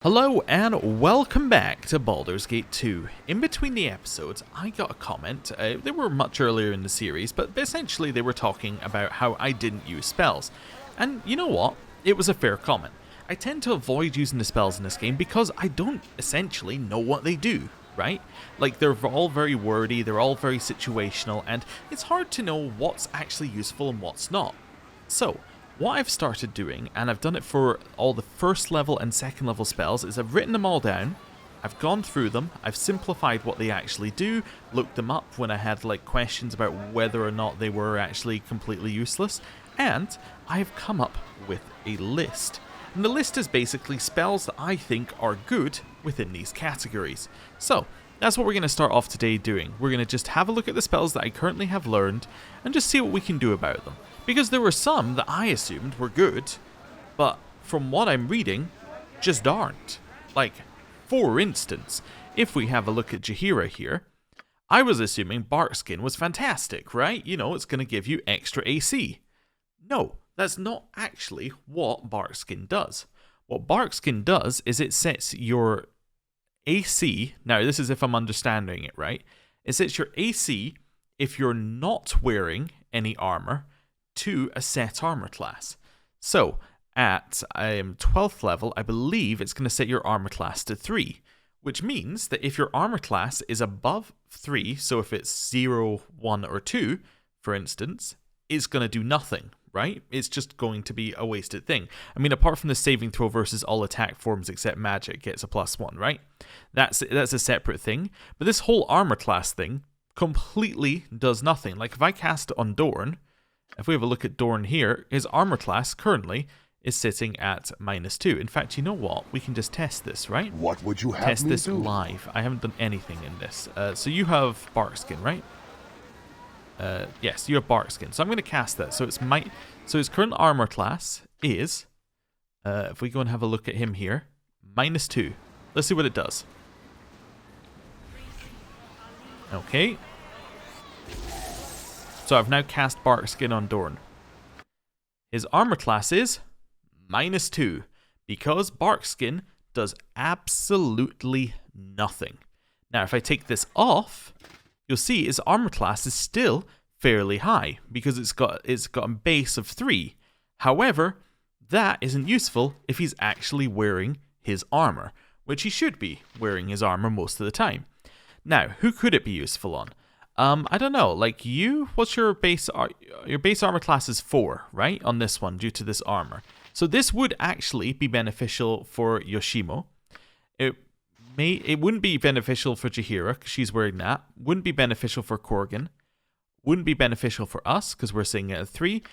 Hello and welcome back to Baldur's Gate 2. In between the episodes, I got a comment. They were much earlier in the series, but essentially they were talking about how I didn't use spells. And you know what? It was a fair comment. I tend to avoid using the spells in this game because I don't essentially know what they do, right? Like, they're all very wordy, they're all very situational, and it's hard to know what's actually useful and what's not. So, what I've started doing, and I've done it for all the first level and second level spells, is I've written them all down, I've gone through them, I've simplified what they actually do, looked them up when I had like questions about whether or not they were actually completely useless, and I've come up with a list. And the list is basically spells that I think are good within these categories. So, that's what we're going to start off today doing. We're going to just have a look at the spells that I currently have learned, and just see what we can do about them. Because there were some that I assumed were good, but from what I'm reading, just aren't. Like, for instance, if we have a look at Jaheira here, I was assuming Barkskin was fantastic, right? You know, it's going to give you extra AC. No, that's not actually what Barkskin does. What Barkskin does is it sets your AC, now this is if I'm understanding it right, it sets your AC if you're not wearing any armor to a set armor class. So, at 12th level, I believe it's going to set your armor class to 3, which means that if your armor class is above 3, so if it's 0, 1, or 2, for instance, it's going to do nothing, right? It's just going to be a wasted thing. I mean, apart from the saving throw versus all attack forms except magic gets a +1, right? That's a separate thing. But this whole armor class thing completely does nothing. Like, if I cast it on Dorn, if we have a look at Dorn here, his armor class currently is sitting at -2. In fact, you know what? We can just test this, right? What would you have test me this do? live. I haven't done anything in this. So you have Barkskin, right? Yes, you have Barkskin. So I'm going to cast that. So his current armor class is, if we go and have a look at him here, -2. Let's see what it does. Okay. So I've now cast Barkskin on Dorn. His armor class is -2, because Barkskin does absolutely nothing. Now if I take this off, you'll see his armor class is still fairly high, because it's got a base of 3. However, that isn't useful if he's actually wearing his armor, which he should be wearing his armor most of the time. Now, who could it be useful on? I don't know, like what's your base armor class is 4, right? On this one, due to this armor. So this would actually be beneficial for Yoshimo. It wouldn't be beneficial for Jaheira, because she's wearing that. Wouldn't be beneficial for Korgan. Wouldn't be beneficial for us, because we're sitting at 3.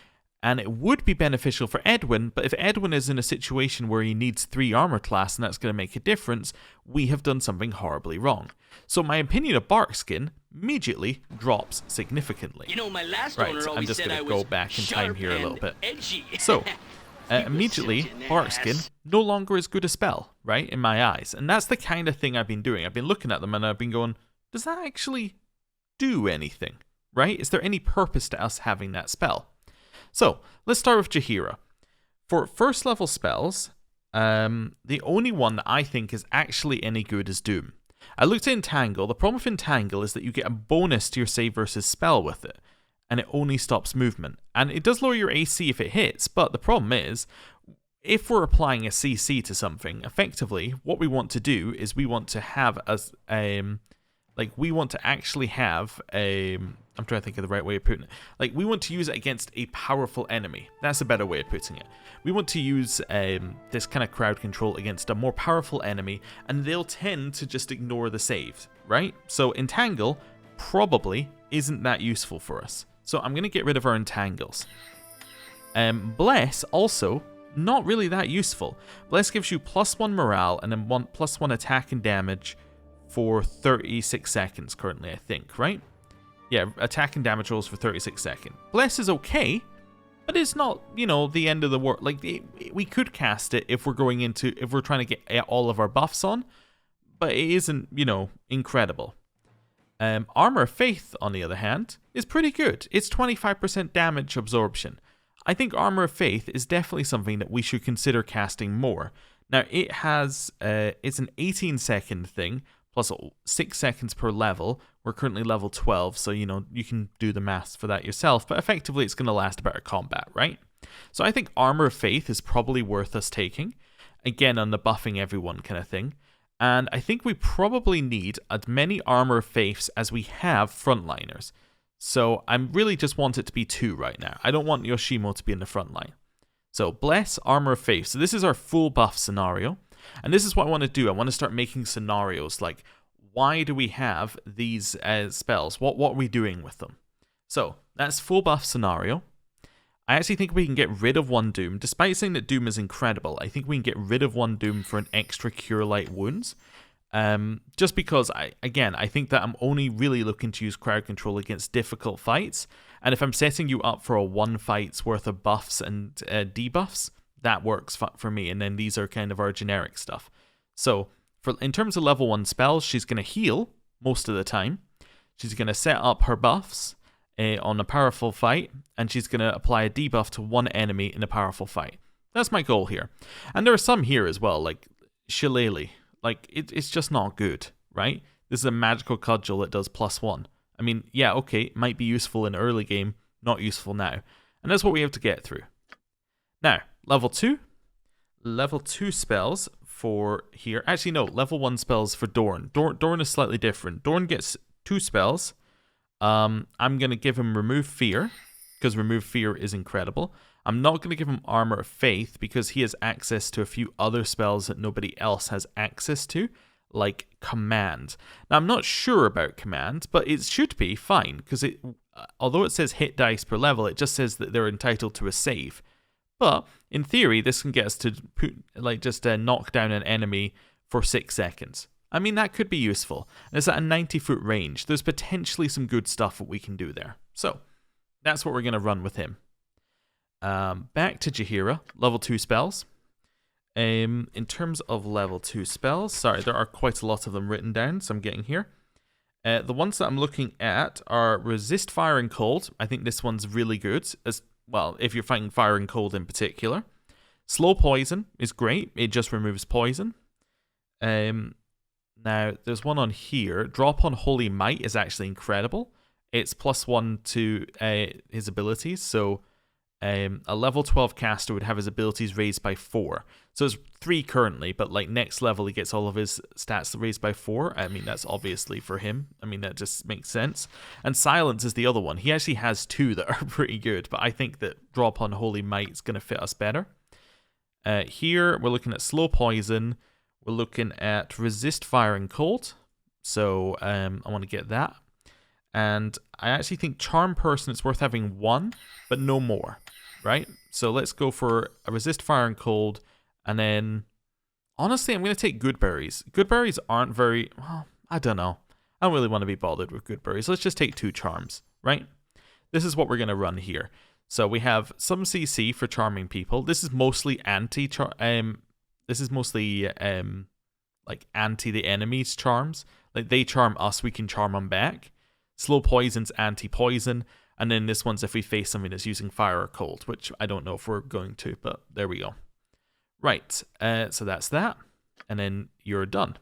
And it would be beneficial for Edwin, but if Edwin is in a situation where he needs 3 armor class and that's going to make a difference, we have done something horribly wrong. So my opinion of Barkskin immediately drops significantly. You know, my last Right, owner I'm always just said going I to go was back in time sharp here a and little bit. edgy. So, was immediately, such an Barkskin ass. no longer as good a spell, right, in my eyes. And that's the kind of thing I've been doing. I've been looking at them and I've been going, does that actually do anything, right? Is there any purpose to us having that spell? So, let's start with Jaheira. For first level spells, the only one that I think is actually any good is Doom. I looked at Entangle. The problem with Entangle is that you get a bonus to your save versus spell with it, and it only stops movement. And it does lower your AC if it hits, but the problem is, if we're applying a CC to something, effectively, what we want to do is we want to have I'm trying to think of the right way of putting it. Like, we want to use it against a powerful enemy. That's a better way of putting it. We want to use this kind of crowd control against a more powerful enemy, and they'll tend to just ignore the saves, right? So Entangle probably isn't that useful for us. So I'm going to get rid of our Entangles. Bless, also, not really that useful. Bless gives you +1 morale, and then +1 attack and damage for 36 seconds currently, I think, right? Yeah, attack and damage rolls for 36 seconds. Bless is okay, but it's not, the end of the world. Like, we could cast it if we're trying to get all of our buffs on, but it isn't, incredible. Armor of Faith, on the other hand, is pretty good. It's 25% damage absorption. I think Armor of Faith is definitely something that we should consider casting more. Now, it has, it's an 18-second thing, plus 6 seconds per level. We're currently level 12, so, you can do the maths for that yourself, but effectively it's going to last a better combat, right? So I think Armor of Faith is probably worth us taking, again, on the buffing everyone kind of thing. And I think we probably need as many Armor of Faiths as we have frontliners. So I really just want it to be 2 right now. I don't want Yoshimo to be in the front line. So Bless, Armor of Faith. So this is our full buff scenario. And this is what I want to do. I want to start making scenarios like, why do we have these spells? What are we doing with them? So that's full buff scenario. I actually think we can get rid of one Doom. Despite saying that Doom is incredible, I think we can get rid of one Doom for an extra Cure Light Wounds. Just because, I think that I'm only really looking to use crowd control against difficult fights. And if I'm setting you up for a 1 fight's worth of buffs and debuffs, that works for me. And then these are kind of our generic stuff. So in terms of level 1 spells, she's going to heal most of the time. She's going to set up her buffs on a powerful fight, and she's going to apply a debuff to one enemy in a powerful fight. That's my goal here. And there are some here as well, like Shillelagh. Like, it's just not good, right? This is a magical cudgel that does +1. I mean, yeah, okay, it might be useful in early game, not useful now. And that's what we have to get through. Now, level 2. Level 2 spells for here. Actually, no, level 1 spells for Dorn. Dorn is slightly different. Dorn gets 2 spells. I'm going to give him Remove Fear, because Remove Fear is incredible. I'm not going to give him Armor of Faith, because he has access to a few other spells that nobody else has access to, like Command. Now, I'm not sure about Command, but it should be fine, because although it says hit dice per level, it just says that they're entitled to a save. But, in theory, this can get us to knock down an enemy for 6 seconds. I mean, that could be useful. And it's at a 90-foot range. There's potentially some good stuff that we can do there. So, that's what we're going to run with him. Back to Jaheira, level 2 spells. In terms of level 2 spells, sorry, there are quite a lot of them written down, so I'm getting here. The ones that I'm looking at are Resist Fire and Cold. I think this one's really good, as well, if you're fighting Fire and Cold in particular. Slow Poison is great. It just removes poison. Now, there's one on here. Drop on Holy Might is actually incredible. It's +1 to his abilities, so a level 12 caster would have his abilities raised by 4. So it's 3 currently, but like next level he gets all of his stats raised by 4. I mean, that's obviously for him. I mean, that just makes sense. And Silence is the other one. He actually has 2 that are pretty good, but I think that Drop on Holy Might is going to fit us better. Here, we're looking at Slow Poison. We're looking at Resist Fire and Cold. So I want to get that. And I actually think Charm Person is worth having 1, but no more, right? So let's go for a Resist Fire and Cold, and then, honestly, I'm going to take Good Berries. Good Berries aren't very, well, I don't know. I don't really want to be bothered with Good Berries. Let's just take 2 Charms, right? This is what we're going to run here. So we have some CC for charming people. This is mostly this is mostly like anti the enemy's charms. Like they charm us, we can charm them back. Slow Poison's anti-poison, and then this one's if we face something that's using fire or cold, which I don't know if we're going to, but there we go. Right, so that's that, and then you're done.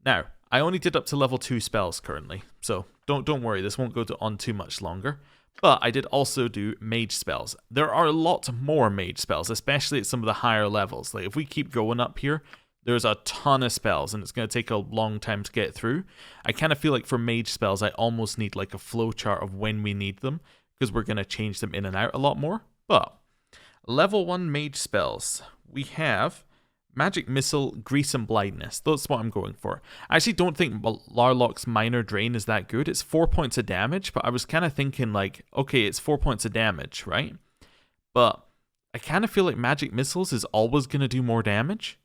Now, I only did up to level 2 spells currently, so don't worry, this won't go on too much longer. But I did also do mage spells. There are a lot more mage spells, especially at some of the higher levels. Like if we keep going up here, there's a ton of spells, and it's going to take a long time to get through. I kind of feel like for mage spells, I almost need like a flowchart of when we need them, because we're going to change them in and out a lot more. But level 1 mage spells, we have Magic Missile, Grease, and Blindness. That's what I'm going for. I actually don't think Larlock's Minor Drain is that good. It's 4 points of damage, but I was kind of thinking like, okay, it's 4 points of damage, right? But I kind of feel like Magic Missiles is always going to do more damage.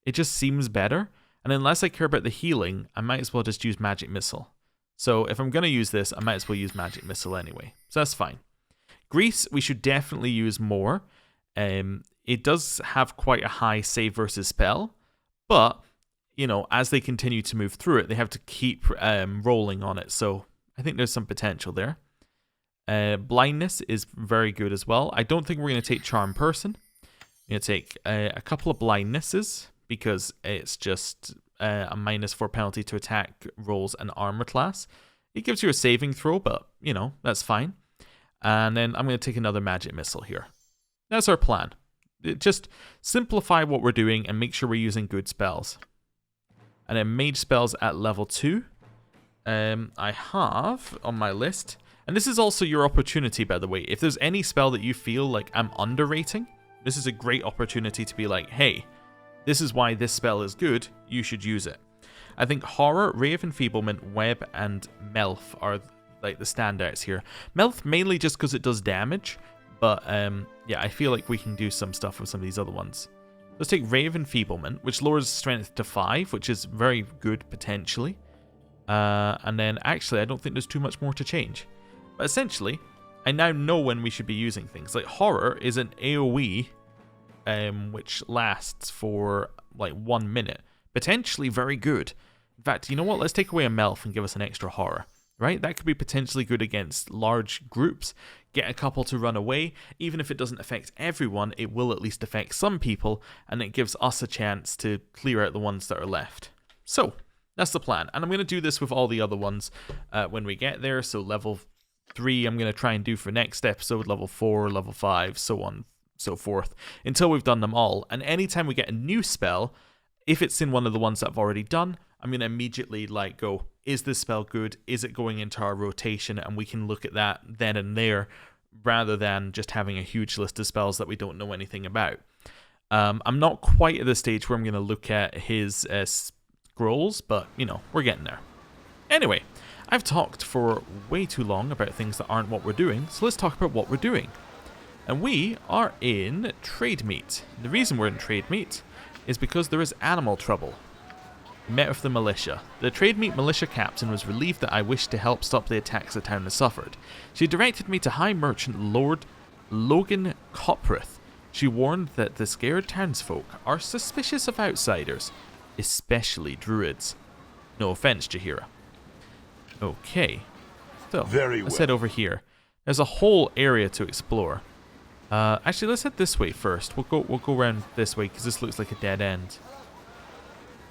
It just seems better, and unless I care about the healing, I might as well just use Magic Missile. So if I'm going to use this, I might as well use Magic Missile anyway. So that's fine. Grease, we should definitely use more. It does have quite a high save versus spell, but, you know, as they continue to move through it, they have to keep rolling on it, so I think there's some potential there. Blindness is very good as well. I don't think we're going to take Charm Person. You take a couple of blindnesses, because it's just a -4 penalty to attack rolls and armor class. It gives you a saving throw, but, you know, that's fine. And then I'm going to take another magic missile here. That's our plan. Just simplify what we're doing and make sure we're using good spells. And then mage spells at level 2. I have on my list, and this is also your opportunity, by the way. If there's any spell that you feel like I'm underrating, this is a great opportunity to be like, hey, this is why this spell is good, you should use it. I think Horror, Ray of Enfeeblement, Web, and Melf are like the standouts here. Melf mainly just because it does damage, but yeah, I feel like we can do some stuff with some of these other ones. Let's take Ray of Enfeeblement, which lowers strength to 5, which is very good potentially. And then actually, I don't think there's too much more to change. But essentially, I now know when we should be using things. Like Horror is an AoE, which lasts for like 1 minute. Potentially very good. In fact, you know what? Let's take away a Melf and give us an extra Horror. Right? That could be potentially good against large groups. Get a couple to run away. Even if it doesn't affect everyone, it will at least affect some people, and it gives us a chance to clear out the ones that are left. So, that's the plan. And I'm going to do this with all the other ones when we get there. So level 3 I'm going to try and do for next episode, level 4, level 5, so on, so forth, until we've done them all. And anytime we get a new spell, if it's in one of the ones that I've already done, I'm going to immediately like go, is this spell good? Is it going into our rotation? And we can look at that then and there, rather than just having a huge list of spells that we don't know anything about. I'm not quite at the stage where I'm going to look at his scrolls, but, you know, we're getting there. Anyway, I've talked for way too long about things that aren't what we're doing, so let's talk about what we're doing. And we are in Trade Meet. The reason we're in Trade Meet is because there is animal trouble. We met with the militia. The Trade Meet militia captain was relieved that I wished to help stop the attacks the town has suffered. She directed me to High Merchant Lord Logan Coprith. She warned that the scared townsfolk are suspicious of outsiders, especially druids. No offense, Jaheira. Okay. So, let's head over here. There's a whole area to explore. Actually, let's head this way first. We'll go around this way because this looks like a dead end.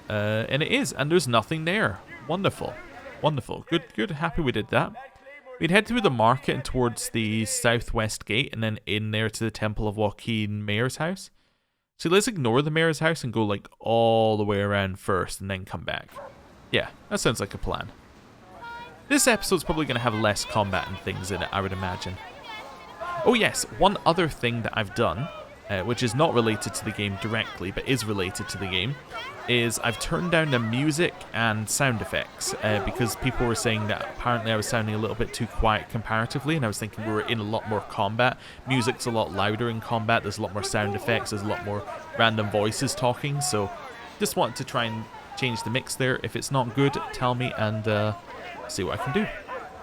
And it is, and there's nothing there. Wonderful. Wonderful. Good. Happy we did that. We'd head through the market and towards the southwest gate and then in there to the Temple of Joaquin Mayor's house. So let's ignore the Mayor's house and go like all the way around first and then come back. Yeah, that sounds like a plan. This episode's probably going to have less combat and things in it, I would imagine. Oh yes, one other thing that I've done, which is not related to the game directly, but is related to the game, is I've turned down the music and sound effects, because people were saying that apparently I was sounding a little bit too quiet comparatively, and I was thinking we were in a lot more combat. Music's a lot louder in combat, there's a lot more sound effects, there's a lot more random voices talking, so just wanted to try and change the mix there. If it's not good, tell me and see what I can do.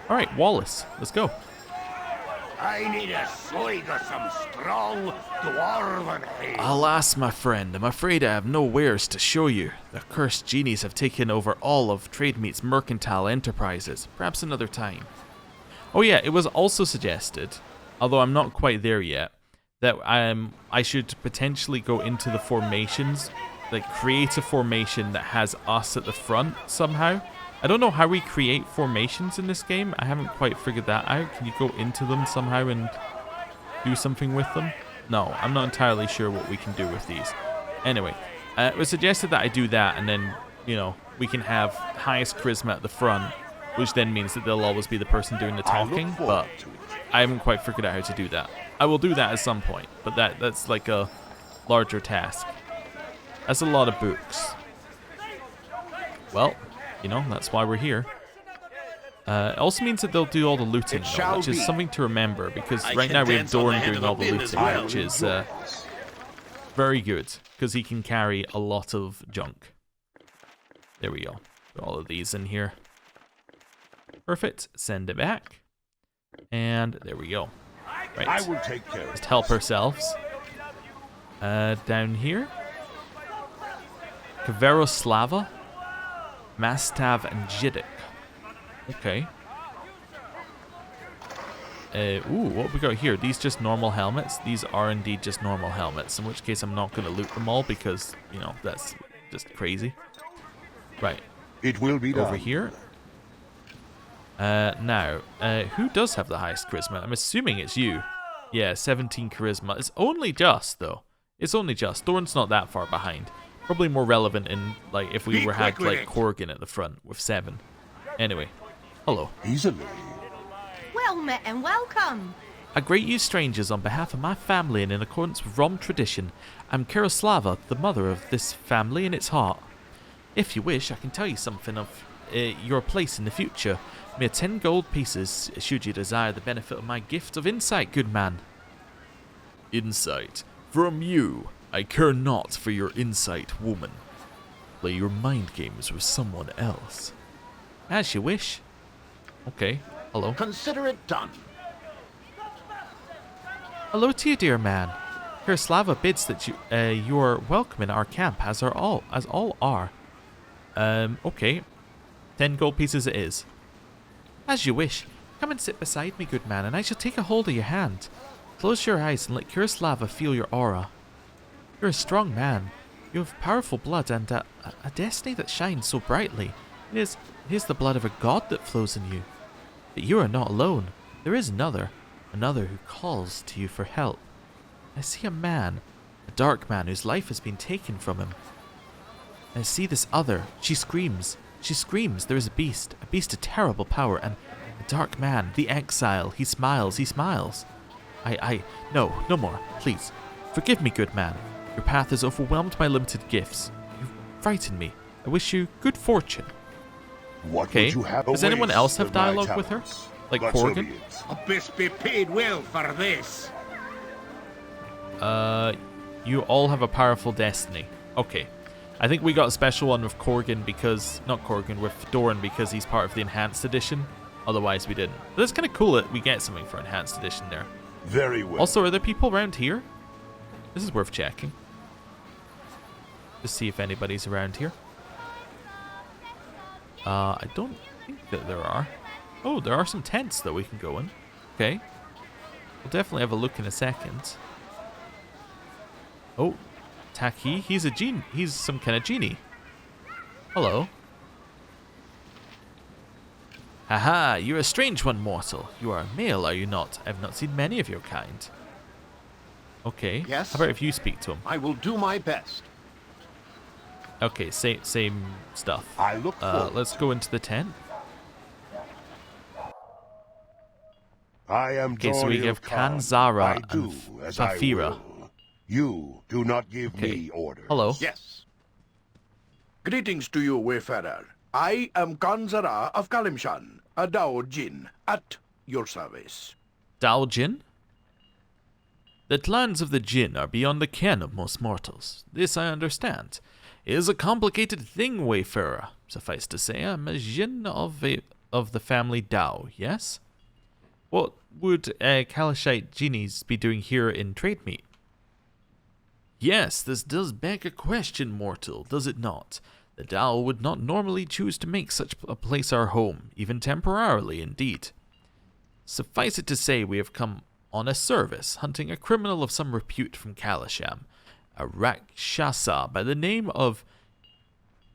Alright, Wallace, let's go. I need a swig of some strong dwarven ale. Alas, my friend, I'm afraid I have no wares to show you. The cursed genies have taken over all of Trade Meet's mercantile enterprises. Perhaps another time. Oh yeah, it was also suggested, although I'm not quite there yet, that I should potentially go into the formations, like create a formation that has us at the front somehow. I don't know how we create formations in this game. I haven't quite figured that out. Can you go into them somehow and do something with them? No, I'm not entirely sure what we can do with these. Anyway, it was suggested that I do that and then, you know, we can have highest charisma at the front, which then means that they'll always be the person doing the talking, but I haven't quite figured out how to do that. I will do that at some point, but that's like a larger task. That's a lot of books. Well, you know, that's why we're here. It also means that they'll do all the looting, though, which is something to remember, because right now we have Dorn doing all the looting, which is very good, because he can carry a lot of junk. There we go. Put all of these in here. Perfect. Send it back. And there we go. Right. I will take care of Let's help ourselves. Down here. Kaveroslava. Mastav and Jidik. Okay. Ooh, what have we got here? These just normal helmets? These are indeed just normal helmets, in which case I'm not going to loot them all because, you know, that's just crazy. Right. It will be done. Over here. Now, who does have the highest charisma? I'm assuming it's you. Yeah, 17 charisma. It's only just, though. It's only just. Thorn's not that far behind. Probably more relevant in, like, if we had, like, Corgan at the front with 7. Anyway. Hello. Easily. Well met and welcome. I greet you strangers on behalf of my family and in accordance with Rom tradition. I'm Karoslava, the mother of this family and its heart. If you wish, I can tell you something of your place in the future. Mere 10 gold pieces, should you desire the benefit of my gift of insight, good man. Insight? From you? I care not for your insight, woman. Play your mind games with someone else. As you wish. Okay. Hello. Consider it done. Hello to you, dear man. Karoslava bids that you are welcome in our camp, as all are. Okay. 10 gold pieces it is. As you wish. Come and sit beside me, good man, and I shall take a hold of your hand. Close your eyes and let Karoslava feel your aura. You're a strong man. You have powerful blood and a destiny that shines so brightly. It is the blood of a god that flows in you. But you are not alone. There is another who calls to you for help. I see a man, a dark man whose life has been taken from him. I see this other. She screams. There is a beast of terrible power, and a dark man, the exile. He smiles. No more, please. Forgive me, good man. Your path has overwhelmed my limited gifts. You frighten me. I wish you good fortune. What would you have? Does anyone else have dialogue with her? Like Corgan? Abyss be paid well for this. You all have a powerful destiny. Okay. I think we got a special one with Corgan because... Not Corgan, with Doran because he's part of the Enhanced Edition. Otherwise we didn't. But it's kind of cool that we get something for Enhanced Edition there. Very well. Also, are there people around here? This is worth checking. Just see if anybody's around here. I don't think that there are. Oh, there are some tents that we can go in. Okay. We'll definitely have a look in a second. Oh, Taki, he's a genie. He's some kind of genie. Hello. Haha, you're a strange one, mortal. You are a male, are you not? I've not seen many of your kind. Okay. Yes. How about if you speak to him? I will do my best. Okay, same stuff. I look forward. Let's go into the tent. I am Okay, so we Doriel have Khan. Kanzara I do and as I Fafira. will. You do not give Okay. me orders. Hello. Yes. Greetings to you, wayfarer. I am Kanzara of Kalimshan, a Dao Jin, at your service. Dao Jin? The clans of the Jin are beyond the ken of most mortals. This I understand. It is a complicated thing, wayfarer. Suffice to say, I'm a Jin of the family Dao, yes? What would Kalashite genies be doing here in trade meet? Yes, this does beg a question, mortal, does it not? The Dao would not normally choose to make such a place our home, even temporarily indeed. Suffice it to say, we have come on a service, hunting a criminal of some repute from Kalasham, a Rakshasa by the name of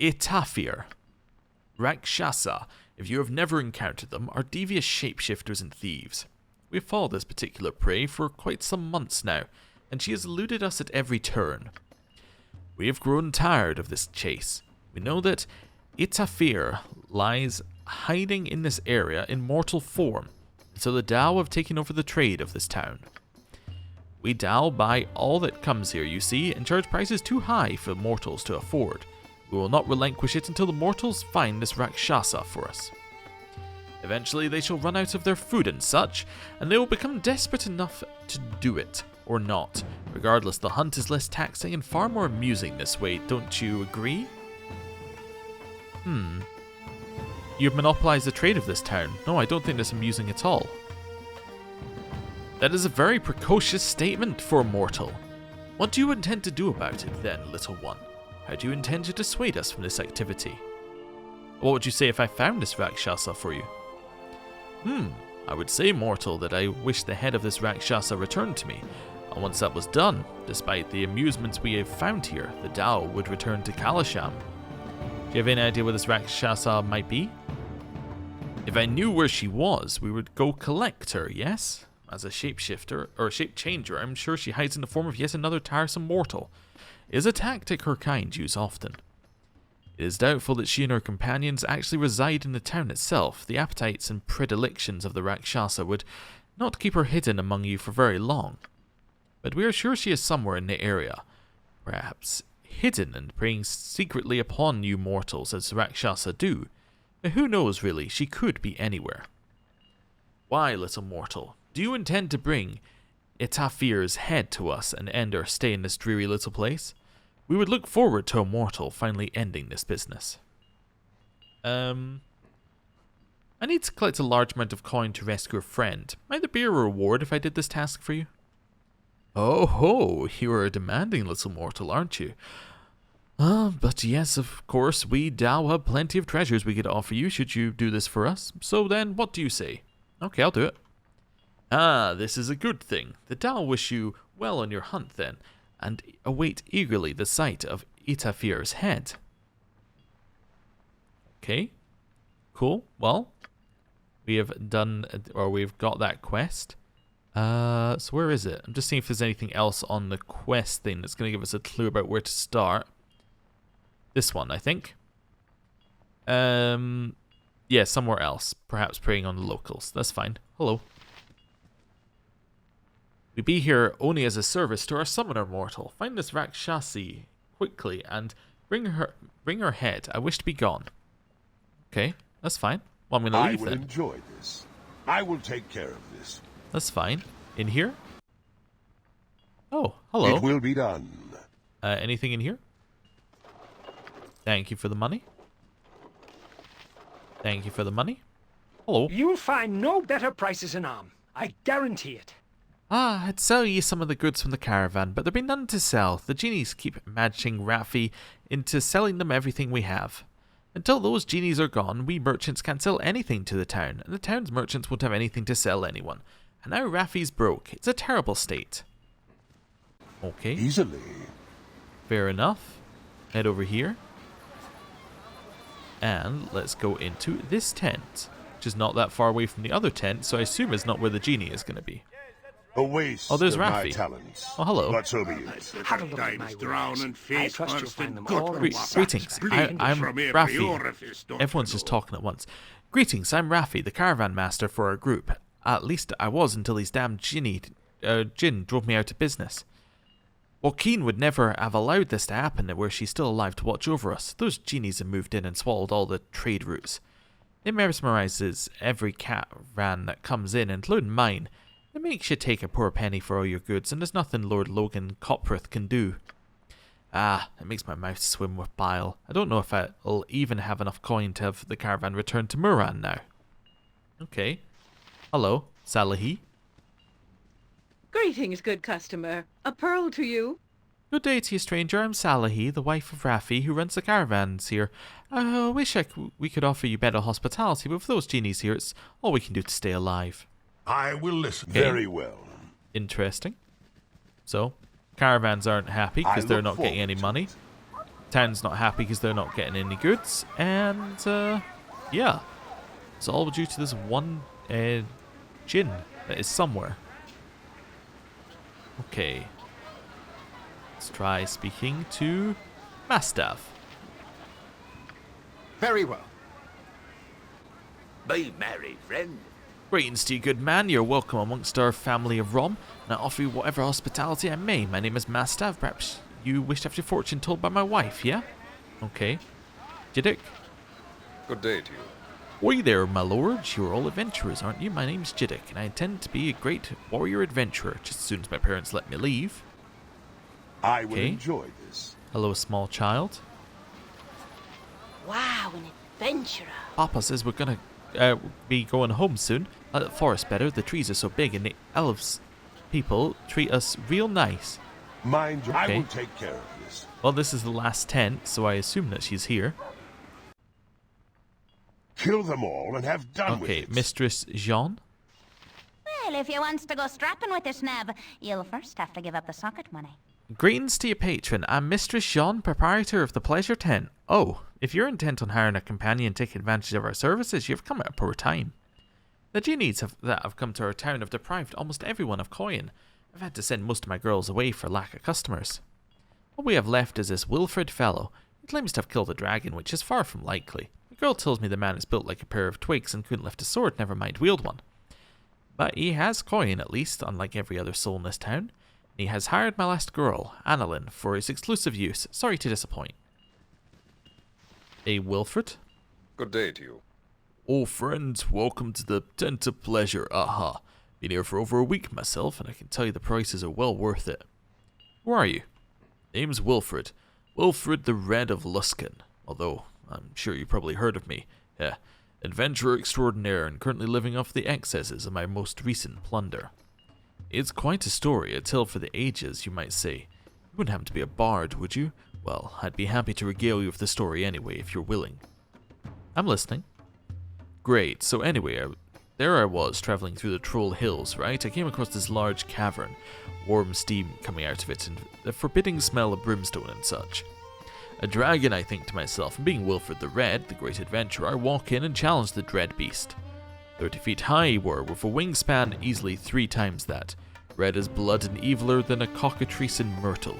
Itafir. Rakshasa, if you have never encountered them, are devious shapeshifters and thieves. We have followed this particular prey for quite some months now, and she has eluded us at every turn. We have grown tired of this chase. We know that Itafir lies hiding in this area in mortal form, and so the Dao have taken over the trade of this town. We Dao buy all that comes here, you see, and charge prices too high for mortals to afford. We will not relinquish it until the mortals find this Rakshasa for us. Eventually they shall run out of their food and such, and they will become desperate enough to do it, or not. Regardless, the hunt is less taxing and far more amusing this way, don't you agree? You've monopolized the trade of this town. No, I don't think that's amusing at all. That is a very precocious statement for a mortal. What do you intend to do about it then, little one? How do you intend to dissuade us from this activity? What would you say if I found this Rakshasa for you? I would say, mortal, that I wish the head of this Rakshasa returned to me. And once that was done, despite the amusements we have found here, the Tao would return to Kalasham. Do you have any idea where this Rakshasa might be? If I knew where she was, we would go collect her, yes? As a shapeshifter, or shape-changer, I'm sure she hides in the form of yet another tiresome mortal. It is a tactic her kind use often. It is doubtful that she and her companions actually reside in the town itself. The appetites and predilections of the Rakshasa would not keep her hidden among you for very long. But we are sure she is somewhere in the area, perhaps hidden and preying secretly upon you mortals as Rakshasa do. But who knows really, she could be anywhere. Why, little mortal, do you intend to bring Itafir's head to us and end our stay in this dreary little place? We would look forward to a mortal finally ending this business. I need to collect a large amount of coin to rescue a friend. Might there be a reward if I did this task for you? Oh ho, you are a demanding little mortal, aren't you? But yes, of course, we Dao have plenty of treasures we could offer you should you do this for us. So then, what do you say? Okay, I'll do it. Ah, this is a good thing. The Dao wish you well on your hunt then, and await eagerly the sight of Itafir's head. Okay, cool. Well, we have done, or we've got that quest. So where is it? I'm just seeing if there's anything else on the quest thing that's going to give us a clue about where to start. This one, I think. Yeah, somewhere else. Perhaps preying on the locals. That's fine. Hello. We be here only as a service to our summoner mortal. Find this Rakshasi quickly and bring her head. I wish to be gone. Okay, that's fine. Well, I'm going to leave then. I will enjoy this. I will take care of this. That's fine. In here? Oh, hello. It will be done. Anything in here? Thank you for the money. Thank you for the money. Hello. You'll find no better prices in Arm. I guarantee it. Ah, I'd sell ye some of the goods from the caravan, but there be none to sell. The genies keep matching Raffi into selling them everything we have. Until those genies are gone, we merchants can't sell anything to the town, and the town's merchants won't have anything to sell anyone. And now Raffi's broke. It's a terrible state. Okay. Easily. Fair enough. Head over here. And let's go into this tent, which is not that far away from the other tent, so I assume it's not where the genie is going to be. A waste Oh, there's of my Raffi. talents. Oh, hello. But so be it. Have a look at my wares. I trust you'll find them all Greetings, I'm Raffi. Everyone's just talking at once. Greetings, I'm Raffi, the caravan master for our group. At least I was until these damned Jinn drove me out of business. Joaquin would never have allowed this to happen where she's still alive to watch over us. Those genies have moved in and swallowed all the trade routes. It mesmerizes every caravan that comes in, including mine. It makes you take a poor penny for all your goods, and there's nothing Lord Logan Copworth can do. Ah, it makes my mouth swim with bile. I don't know if I'll even have enough coin to have the caravan return to Muran now. Okay. Hello, Salahi. Greetings, good customer. A pearl to you. Good day to you, stranger. I'm Salahi, the wife of Raffi, who runs the caravans here. I wish we could offer you better hospitality, but for those genies here, it's all we can do to stay alive. I will listen. Okay. Very well. Interesting. So, caravans aren't happy because they're not getting any money. Town's not happy because they're not getting any goods. And, yeah. It's all due to this one Jinn that is somewhere. Okay. Let's try speaking to Mastav. Very well. Be merry, friend. Greetings to you, good man. You're welcome amongst our family of Rom, and I offer you whatever hospitality I may. My name is Mastav. Perhaps you wish to have your fortune told by my wife, yeah? Okay. Jiddick? Good day to you. Oi there, my lords. You're all adventurers, aren't you? My name's Jiddick, and I intend to be a great warrior adventurer just as soon as my parents let me leave. I will Okay. enjoy this. Hello, small child. Wow, an adventurer. Papa says we're gonna be going home soon. I like the forest better. The trees are so big, and the elves people treat us real nice. Mind you, I Okay. will take care of this. Well, this is the last tent, so I assume that she's here. Kill them all and have done with Okay, it. Mistress Jean. Well, if you wants to go strapping with this nab, you'll first have to give up the socket money. Greetings to your patron. I'm Mistress Jean, proprietor of the Pleasure Tent. Oh, if you're intent on hiring a companion and taking advantage of our services, you've come at a poor time. The genies that have come to our town have deprived almost everyone of coin. I've had to send most of my girls away for lack of customers. What we have left is this Wilfred fellow. He claims to have killed a dragon, which is far from likely. The girl tells me the man is built like a pair of twigs and couldn't lift a sword, never mind wield one. But he has coin, at least, unlike every other soul in this town. He has hired my last girl, Annalyn, for his exclusive use. Sorry to disappoint. A Wilfred? Good day to you. Oh, friends, welcome to the Tent of Pleasure. Aha. Been here for over a week myself, and I can tell you the prices are well worth it. Who are you? Name's Wilfred. Wilfred the Red of Luskan. Although, I'm sure you probably heard of me. Yeah. Adventurer extraordinaire and currently living off the excesses of my most recent plunder. It's quite a story, a tale for the ages, you might say. You wouldn't happen to be a bard, would you? Well, I'd be happy to regale you with the story anyway, if you're willing. I'm listening. Great, so anyway, there I was, travelling through the Troll Hills, right? I came across this large cavern, warm steam coming out of it, and the forbidding smell of brimstone and such. A dragon, I think to myself, and being Wilfred the Red, the great adventurer, I walk in and challenge the dread beast. 30 feet high he were, with a wingspan easily 3 times that, red as blood and eviler than a cockatrice in myrtle.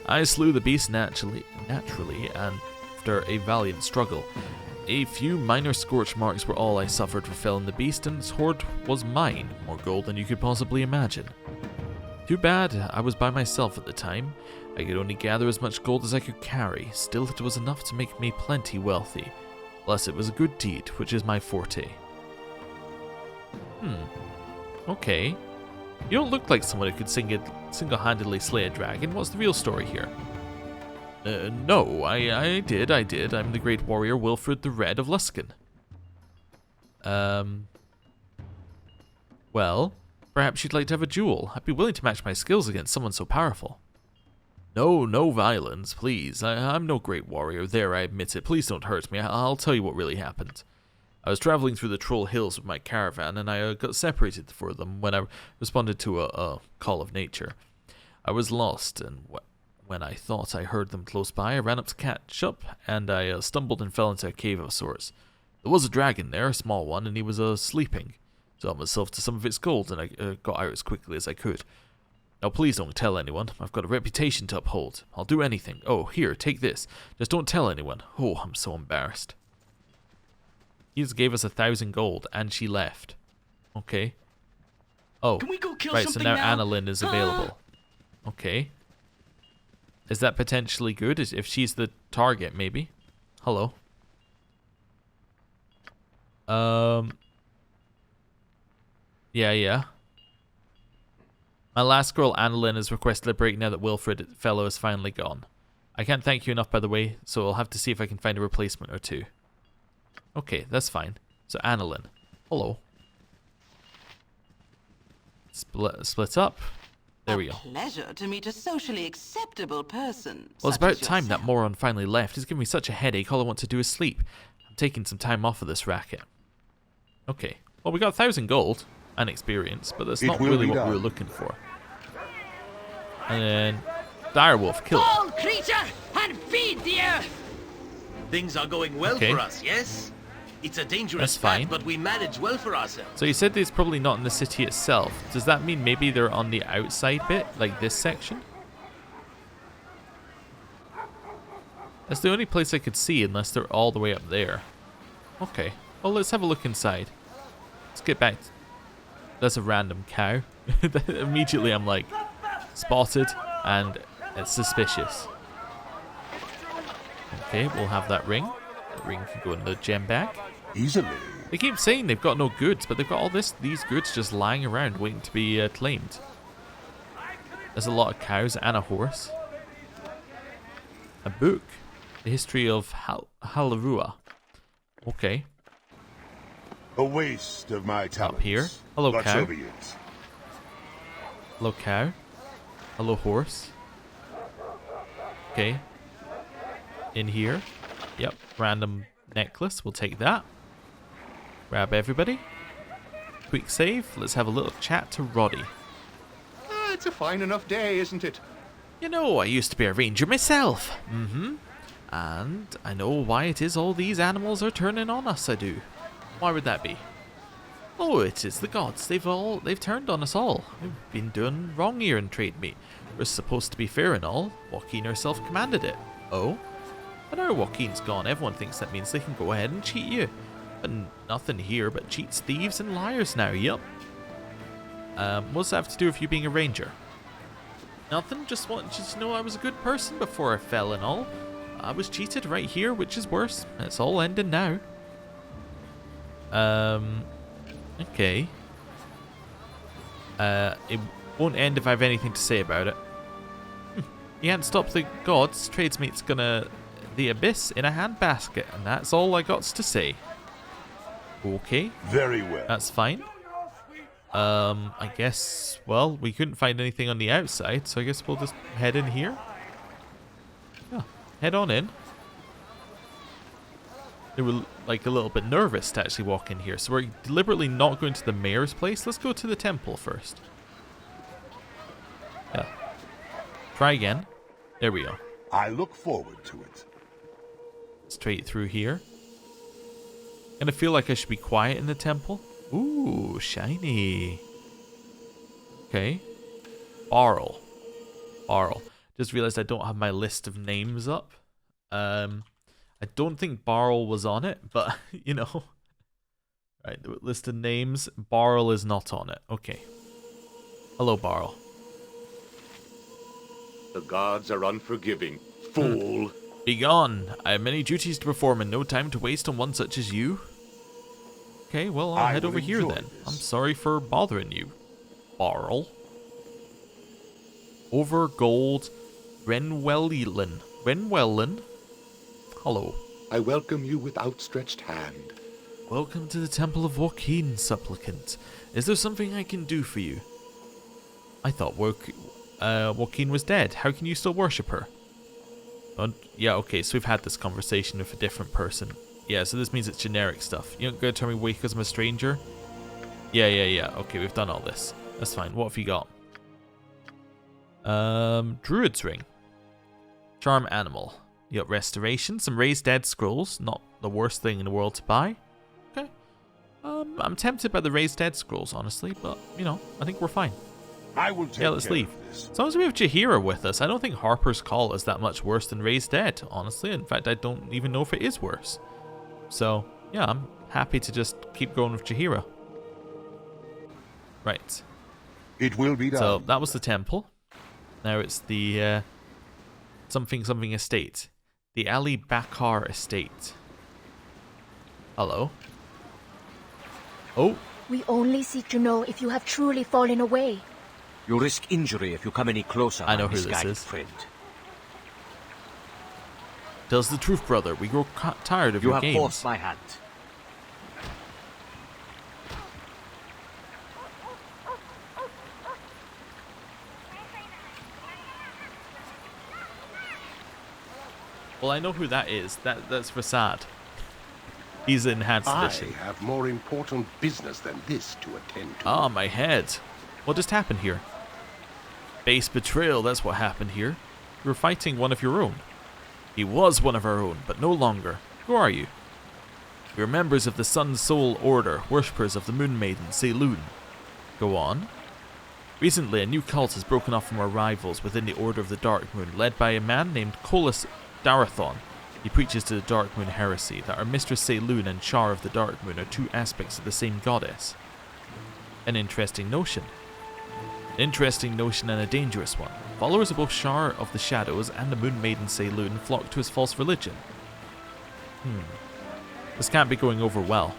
I slew the beast naturally, and after a valiant struggle. A few minor scorch marks were all I suffered for felling the beast, and its hoard was mine, more gold than you could possibly imagine. Too bad I was by myself at the time. I could only gather as much gold as I could carry, still it was enough to make me plenty wealthy. Plus it was a good deed, which is my forte. Okay. You don't look like someone who could single-handedly slay a dragon. What's the real story here? No, I did. I'm the great warrior Wilfred the Red of Luskan. Well, perhaps you'd like to have a duel. I'd be willing to match my skills against someone so powerful. No violence, please. I'm no great warrior. There, I admit it. Please don't hurt me. I'll tell you what really happened. I was traveling through the Troll Hills with my caravan, and I got separated for them when I responded to a call of nature. I was lost, and when I thought I heard them close by, I ran up to catch up, and I stumbled and fell into a cave of sorts. There was a dragon there, a small one, and he was sleeping. So I helped myself to some of its gold, and I got out as quickly as I could. Now please don't tell anyone. I've got a reputation to uphold. I'll do anything. Oh, here, take this. Just don't tell anyone. Oh, I'm so embarrassed. He just gave us 1,000 gold, and she left. Okay. Oh, Can we go kill right, so something now now? Annalyn is available. Okay. Is that potentially good? If she's the target, maybe? Hello. Yeah. My last girl, Annalyn, has requested a break now that Wilfred fellow is finally gone. I can't thank you enough, by the way, so I'll have to see if I can find a replacement or two. Okay, that's fine. So, Annalyn. Hello. Split up. There we go. Pleasure to meet a socially acceptable person. Well, it's such as about time that yourself. moron finally left. He's giving me such a headache. All I want to do is sleep. I'm taking some time off of this racket. Okay. Well, we got 1,000 gold and experience, but that's not really what we were looking for. And then, direwolf, kill it. Fall, creature, and feed the earth! Things are going well Okay. for us, yes? It's a dangerous That's fine. path, but we manage well for ourselves. So you said it's probably not in the city itself. Does that mean maybe they're on the outside bit, like this section? That's the only place I could see, unless they're all the way up there. Okay. Well, let's have a look inside. Let's get back. That's a random cow. Immediately I'm like, spotted, and it's suspicious. Okay, we'll have that ring. The ring can go in the gem bag. Easily. They keep saying they've got no goods, but they've got all these goods just lying around waiting to be claimed. There's a lot of cows and a horse. A book. The history of Halarua. Okay. A waste of my talents. Up here. Hello, but cow. so be it. Hello, cow. Hello, horse. Okay. In here. Yep. Random necklace. We'll take that. Grab everybody. Quick save. Let's have a little chat to Roddy. It's a fine enough day, isn't it? You know, I used to be a ranger myself. And I know why it is all these animals are turning on us, I do. Why would that be? Oh, it is the gods. They've turned on us all. We've been doing wrong here in trade meat. We're supposed to be fair and all. Joaquin herself commanded it. Oh? But now Joaquin's gone, everyone thinks that means they can go ahead and cheat you. But nothing here but cheats, thieves, and liars now, yup. What's that have to do with you being a ranger? Nothing, just wanted you to know I was a good person before I fell and all. I was cheated right here, which is worse. It's all ending now. Okay. It won't end if I have anything to say about it. You can't stop the gods. Tradesmate's gonna the abyss in a handbasket, and that's all I got to say. Okay. Very well. That's fine. I guess, well, we couldn't find anything on the outside, so I guess we'll just head in here. Yeah, head on in. They were like a little bit nervous to actually walk in here, so we're deliberately not going to the mayor's place. Let's go to the temple first. Yeah. Try again. There we go. I look forward to it. Straight through here. And I feel like I should be quiet in the temple. Ooh, shiny. Okay. Barl. Just realized I don't have my list of names up. I don't think Barl was on it, but, you know. Right, the list of names. Barl is not on it. Okay. Hello, Barl. The gods are unforgiving. Fool. Begone! I have many duties to perform and no time to waste on one such as you. Okay, well, I'll head over here then. I'm sorry for bothering you, Barl. Over Gold Renwellin. Hello. I welcome you with outstretched hand. Welcome to the Temple of Joaquin, supplicant. Is there something I can do for you? I thought Joaquin was dead. How can you still worship her? Yeah, okay, so we've had this conversation with a different person. Yeah, so this means it's generic stuff. You're not going to tell me why because I'm a stranger? Yeah. Okay, we've done all this. That's fine. What have you got? Druid's Ring. Charm Animal. You got Restoration, some Raised Dead Scrolls. Not the worst thing in the world to buy. Okay. I'm tempted by the Raised Dead Scrolls, honestly, but, you know, I think we're fine. I will take let's leave. As long as we have Jaheira with us, I don't think Harper's Call is that much worse than Raised Dead, honestly. In fact, I don't even know if it is worse. So, yeah, I'm happy to just keep going with Jaheira. Right. It will be done. So, that was the temple. Now it's the something estate. The Ali Bakar estate. Hello. Oh. We only seek to know if you have truly fallen away. You risk injury if you come any closer. I know who this is. Friend. Tell us the truth, brother. We grow tired of your games. You have forced my hand. Well, I know who that is. That's Rasad. He's in enhanced edition. I have more important business than this to attend to. Ah, my head. What just happened here? Base betrayal, that's what happened here. You were fighting one of your own. He was one of our own, but no longer. Who are you? We are members of the Sun Soul Order, worshippers of the Moon Maiden, Seiloon. Go on. Recently, a new cult has broken off from our rivals within the Order of the Dark Moon, led by a man named Colas Darathon. He preaches to the Dark Moon heresy, that our Mistress Seiloon and Char of the Dark Moon are two aspects of the same goddess. An interesting notion. An interesting notion and a dangerous one. Followers of both Char of the Shadows and the Moon Maiden Seiloon flock to his false religion. This can't be going over well.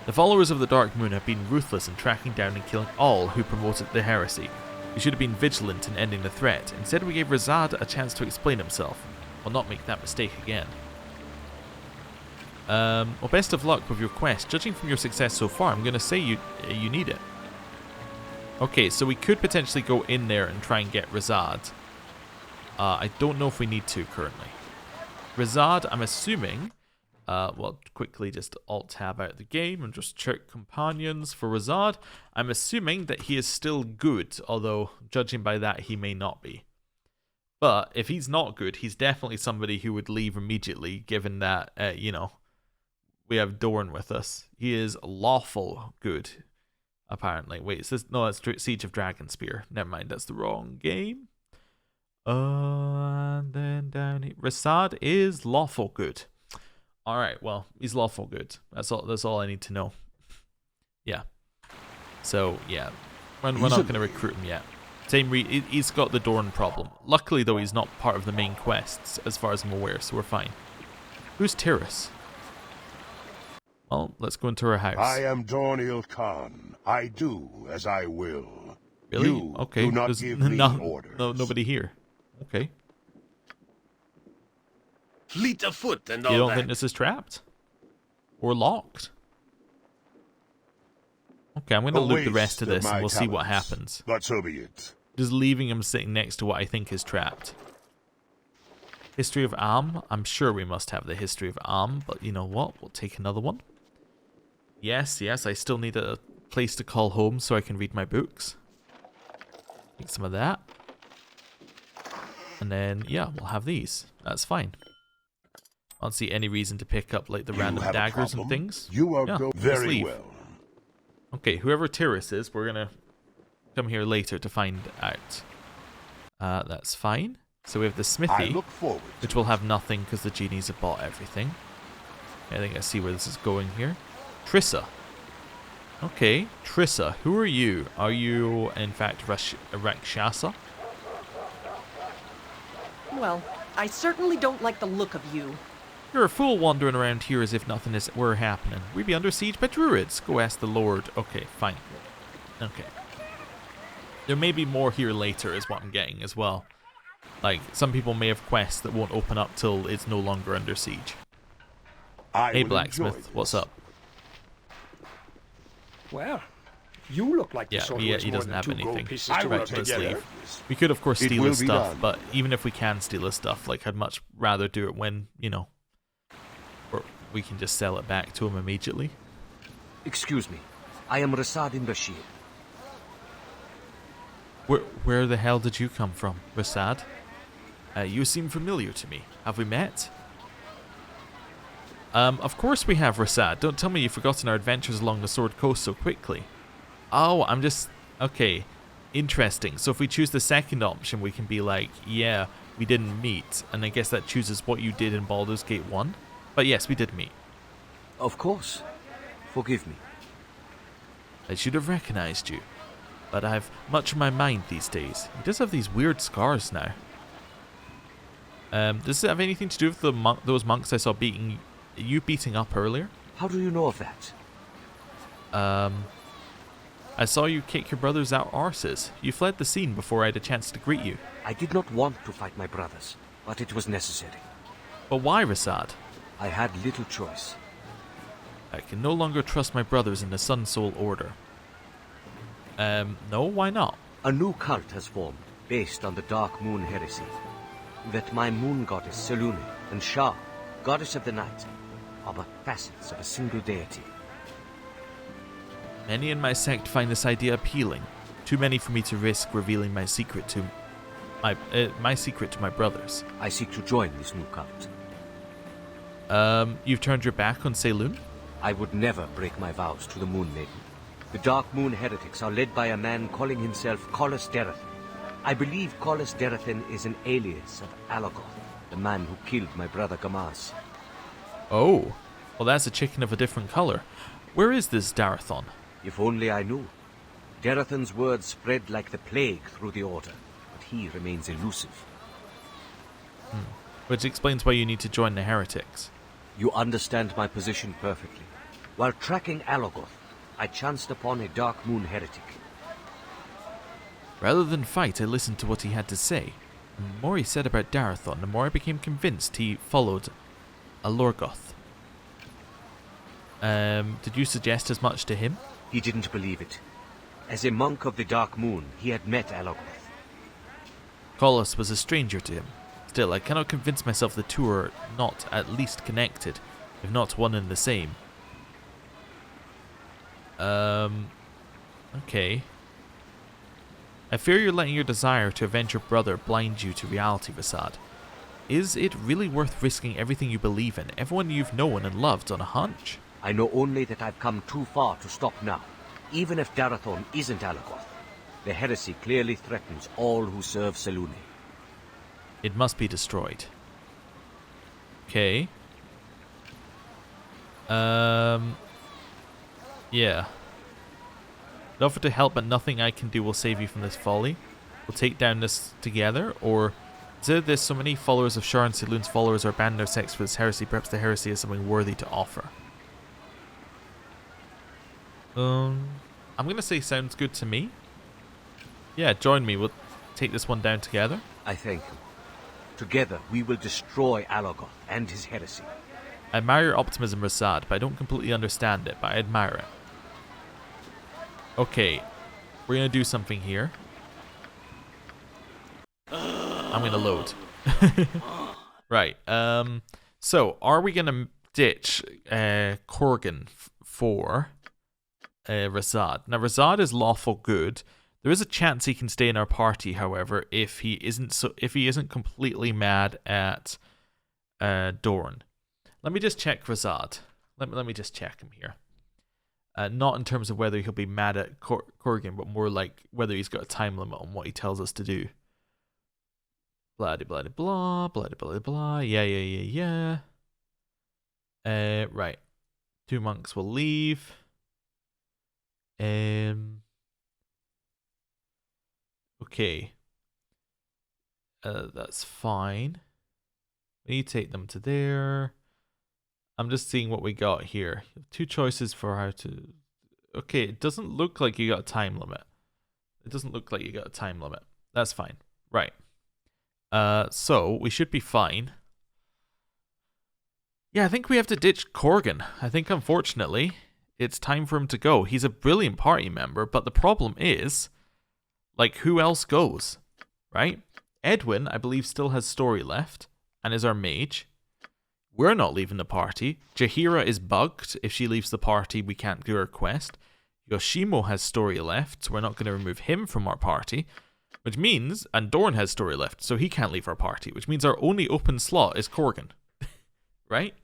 The followers of the Dark Moon have been ruthless in tracking down and killing all who promoted the heresy. We should have been vigilant in ending the threat. Instead, we gave Razad a chance to explain himself. We'll not make that mistake again. Well, best of luck with your quest. Judging from your success so far, I'm going to say you need it. Okay, so we could potentially go in there and try and get Razad. I don't know if we need to currently. Razad, I'm assuming, Well, quickly just Alt-Tab out the game and just check companions for Razad. I'm assuming that he is still good, although judging by that, he may not be. But if he's not good, he's definitely somebody who would leave immediately, given that, you know, we have Dorn with us. He is lawful good, apparently. Wait, is this? No, that's Siege of Dragonspear. Never mind, that's the wrong game. And then down here, Rasad is lawful good. All right, well, he's lawful good. That's all I need to know. Yeah. So yeah, we're not going to recruit him yet. He's got the Dorn problem. Luckily, though, he's not part of the main quests, as far as I'm aware, so we're fine. Who's Tiris? Well, let's go into her house. I am Dorniel Khan. I do as I will. Really? You okay. do not There's give me orders. nobody here. Okay. Fleet of foot and all You don't that. think this is trapped? Or locked? Okay, I'm going to loot the rest of this and we'll see what happens. But so be it. Just leaving him sitting next to what I think is trapped. History of Am. I'm sure we must have the History of Am, but you know what? We'll take another one. Yes, I still need a place to call home so I can read my books. Take some of that. And then, yeah, we'll have these. That's fine. I don't see any reason to pick up like the random daggers and things. You are very leave. well. Okay, whoever Tiris is, we're gonna come here later to find out. That's fine. So we have the smithy, which will have nothing because the genies have bought everything. I think I see where this is going here. Trissa. Okay, Trissa, who are you? Are you, in fact, Rakshasa? Well, I certainly don't like the look of you. You're a fool wandering around here as if nothing were happening. We be under siege by druids. Go ask the Lord. Okay, fine. Okay. There may be more here later is what I'm getting as well. Like, some people may have quests that won't open up till it's no longer under siege. Hey, Blacksmith, what's up? Well, you look like yeah, the sort he who doesn't have anything. Right, let's leave. We could, of course, steal his stuff, but even if we can steal his stuff, like, I'd much rather do it when, you know, or we can just sell it back to him immediately. Excuse me. I am Rasadin Bashir. Where the hell did you come from, Rasad? You seem familiar to me. Have we met? Of course we have, Rasad. Don't tell me you've forgotten our adventures along the Sword Coast so quickly. Oh, I'm just... Okay. Interesting. So if we choose the second option, we can be like, yeah, we didn't meet. And I guess that chooses what you did in Baldur's Gate 1. But yes, we did meet. Of course. Forgive me. I should have recognized you. But I've much on my mind these days. He does have these weird scars now. Does it have anything to do with the those monks I saw beating up earlier? How do you know of that? I saw you kick your brothers out arses. You fled the scene before I had a chance to greet you. I did not want to fight my brothers, but it was necessary. But why, Rasad? I had little choice. I can no longer trust my brothers in the Sun Soul Order. No, why not? A new cult has formed, based on the Dark Moon heresy. That my moon goddess, Selûne, and Shah, goddess of the night, are but facets of a single deity. Many in my sect find this idea appealing. Too many for me to risk revealing my secret to my brothers. I seek to join this new cult. You've turned your back on Selûne? I would never break my vows to the Moon Maiden. The Dark Moon heretics are led by a man calling himself Collis Derathan. I believe Collis Derathan is an alias of Alagoth, the man who killed my brother Gamaz. Oh, well that's a chicken of a different color. Where is this Darathon? If only I knew. Derathan's words spread like the plague through the Order, but he remains elusive. Which explains why you need to join the heretics. You understand my position perfectly. While tracking Alagoth, I chanced upon a Dark Moon heretic. Rather than fight, I listened to what he had to say. The more he said about Darathon, the more I became convinced he followed a Lorgoth. Did you suggest as much to him? He didn't believe it. As a monk of the Dark Moon, he had met Alagoth. Collis was a stranger to him. Still, I cannot convince myself the two are not at least connected. if not one and the same. Okay. I fear you're letting your desire to avenge your brother blind you to reality, Rasad. Is it really worth risking everything you believe in, everyone you've known and loved, on a hunch? I know only that I've come too far to stop now, even if Darathorn isn't Alagoth. The heresy clearly threatens all who serve Selûne. It must be destroyed. Okay. Yeah. I offer to help, but nothing I can do will save you from this folly. We'll take down this together, or... Consider this, so many followers of Shar and Selûne's followers are abandoning their sects for this heresy. Perhaps the heresy is something worthy to offer. I'm going to say sounds good to me. Yeah, join me. We'll take this one down together. I thank you. Together, we will destroy Alagoth and his heresy. I admire your optimism, Rasad, but I don't completely understand it, but I admire it. Okay, we're going to do something here. I'm going to load. Right, so are we going to ditch Korgan for Rasad? Now, Rasad is lawful good. There is a chance he can stay in our party, however, if he isn't completely mad at Dorn. Let me just check Rasad. Let me just check him here. Not in terms of whether he'll be mad at Korgan, but more like whether he's got a time limit on what he tells us to do. Blah blah blah blah blah blah. Yeah. Right. 2 monks will leave. Okay. That's fine. We take them to there. I'm just seeing what we got here. 2 choices for how to... Okay, it doesn't look like you got a time limit. That's fine. Right. So, we should be fine. Yeah, I think we have to ditch Korgan. I think, unfortunately, it's time for him to go. He's a brilliant party member, but the problem is, like, who else goes? Right? Edwin, I believe, still has story left, and is our mage. We're not leaving the party. Jaheira is bugged. If she leaves the party, we can't do her quest. Yoshimo has story left, so we're not going to remove him from our party. Which means, and Dorn has story left, so he can't leave our party. Which means our only open slot is Korgan. Right?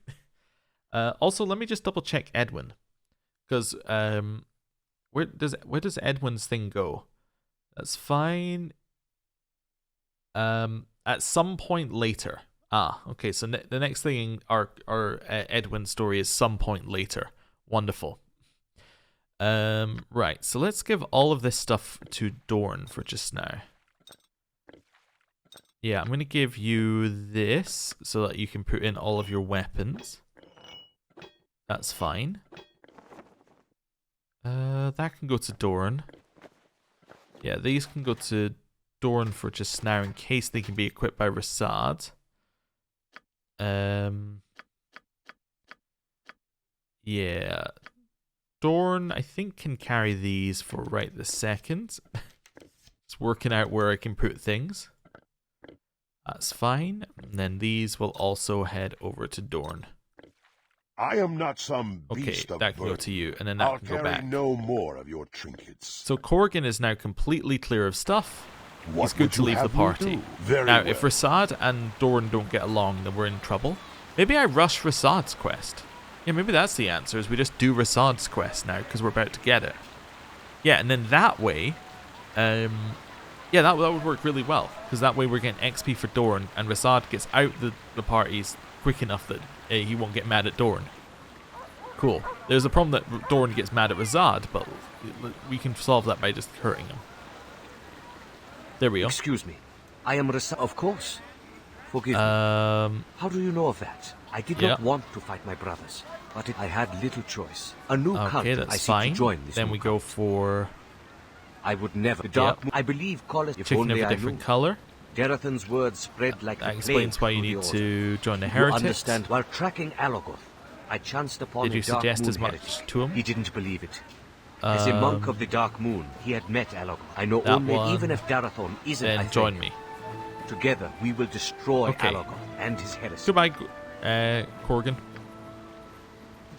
Also, let me just double check Edwin. Because, where does Edwin's thing go? That's fine. At some point later. Ah, okay, so the next thing our Edwin story is some point later. Wonderful. Right, so let's give all of this stuff to Dorn for just now. Yeah, I'm going to give you this so that you can put in all of your weapons. That's fine. That can go to Dorn. Yeah, these can go to Dorn for just now in case they can be equipped by Rasad. Yeah. Dorn, I think, can carry these for right this second. It's working out where I can put things. That's fine. And then these will also head over to Dorn. I am not some beast okay, of that can go to you, and then that I'll can go back. carry no more of your trinkets. So Korgan is now completely clear of stuff. What He's good to leave the party. Very now, well. if Rasad and Dorn don't get along, then we're in trouble. Maybe I rush Rasad's quest. Yeah, maybe that's the answer, is we just do Rasad's quest now, because we're about to get it. Yeah, and then that way, yeah, that would work really well, because that way we're getting XP for Dorn, and Rasad gets out the parties quick enough that he won't get mad at Dorn. Cool. There's a problem that Dorn gets mad at Rasad, but we can solve that by just hurting him. There we go. Excuse me. I am Rasad, of course. Forgive me. How do you know of that? I did not want to fight my brothers, but I had little choice. A new country, that's I seek fine. to join this Then new we go country. for... I would never. The dark moon, I believe Collis. If chicken only of a I different knew. colour. Darathan's words spread like That a explains plague why you through need the to join the You heretics. understand? While tracking Alagoth, I chanced upon Did a you dark suggest moon as much heretic. to him? He didn't believe it. As a monk of the Dark Moon, he had met Alagoth. I know That only, one. even if Darathon isn't, I Then thank join you. me. Together, we will destroy Okay. Alagoth and his heresy. Goodbye, Korgan.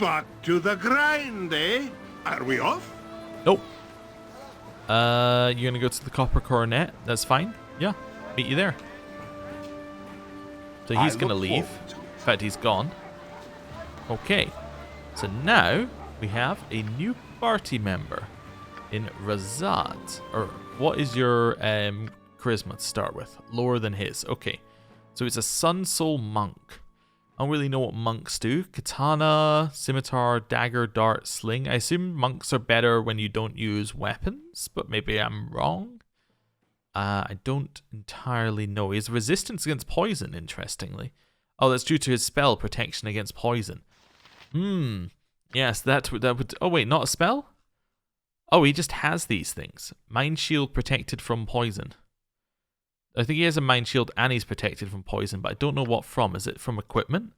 Back to the grind, eh? Are we off? Nope. You're gonna go to the Copper Coronet. That's fine. Yeah, meet you there. So he's gonna leave. In fact, he's gone. Okay. So now we have a new party member in Razad. Or what is your charisma to start with? Lower than his. Okay. So it's a Sun Soul monk. I don't really know what monks do. Katana, scimitar, dagger, dart, sling. I assume monks are better when you don't use weapons, but maybe I'm wrong. I don't entirely know. He has resistance against poison, interestingly. Oh, that's due to his spell, protection against poison. Yes, that would... Oh, wait, not a spell? Oh, he just has these things. Mind shield protected from poison. I think he has a mind shield and he's protected from poison, but I don't know what from. Is it from equipment?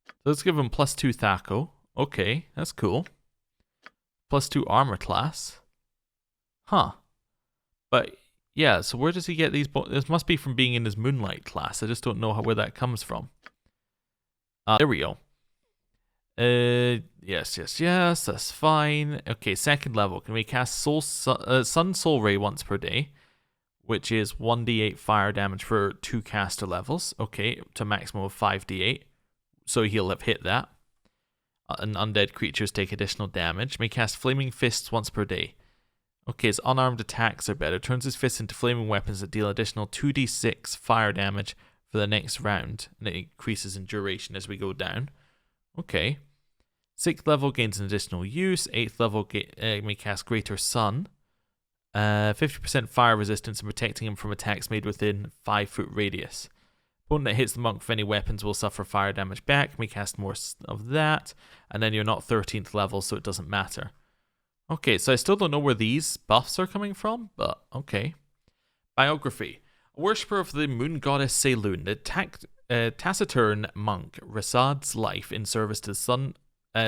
So let's give him +2 Thaco. Okay, that's cool. +2 armor class. Huh. But, yeah, so where does he get these... This must be from being in his Moonlight class. I just don't know where that comes from. There we go. Yes, that's fine. Okay, second level. Can we cast Sun Soul Ray once per day? Which is 1d8 fire damage for 2 caster levels. Okay, to a maximum of 5d8. So he'll have hit that. And undead creatures take additional damage. May cast Flaming Fists once per day. Okay, his unarmed attacks are better. Turns his fists into flaming weapons that deal additional 2d6 fire damage for the next round. And it increases in duration as we go down. Okay. 6th level gains an additional use. 8th level may cast Greater Sun. 50% fire resistance and protecting him from attacks made within 5-foot radius. Opponent that hits the monk with any weapons will suffer fire damage back. We cast more of that. And then you're not 13th level, so it doesn't matter. Okay, so I still don't know where these buffs are coming from, but okay. Biography. A worshipper of the moon goddess Seiloon, the taciturn monk, Rasad's life in service to the Sun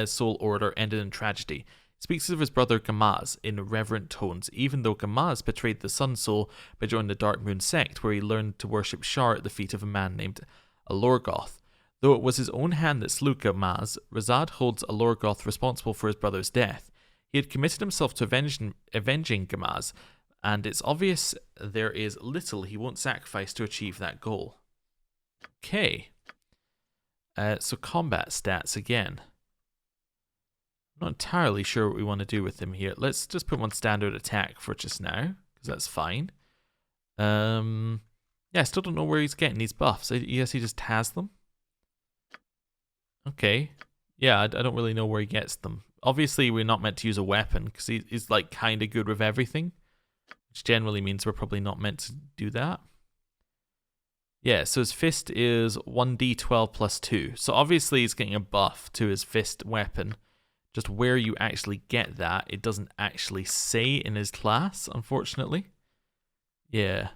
Soul Order ended in tragedy. Speaks of his brother Gamaz in reverent tones, even though Gamaz betrayed the Sun Soul by joining the Dark Moon sect, where he learned to worship Shar at the feet of a man named Alorgoth. Though it was his own hand that slew Gamaz, Razad holds Alorgoth responsible for his brother's death. He had committed himself to avenging Gamaz, and it's obvious there is little he won't sacrifice to achieve that goal. Okay. So combat stats again. I'm not entirely sure what we want to do with him here. Let's just put him on standard attack for just now, because that's fine. Yeah, I still don't know where he's getting these buffs. I guess he just has them. Okay. Yeah, I don't really know where he gets them. Obviously, we're not meant to use a weapon, because he's like kind of good with everything, which generally means we're probably not meant to do that. Yeah, so his fist is 1d12 plus 2. So obviously he's getting a buff to his fist weapon. Just where you actually get that, it doesn't actually say in his class, unfortunately. Yeah.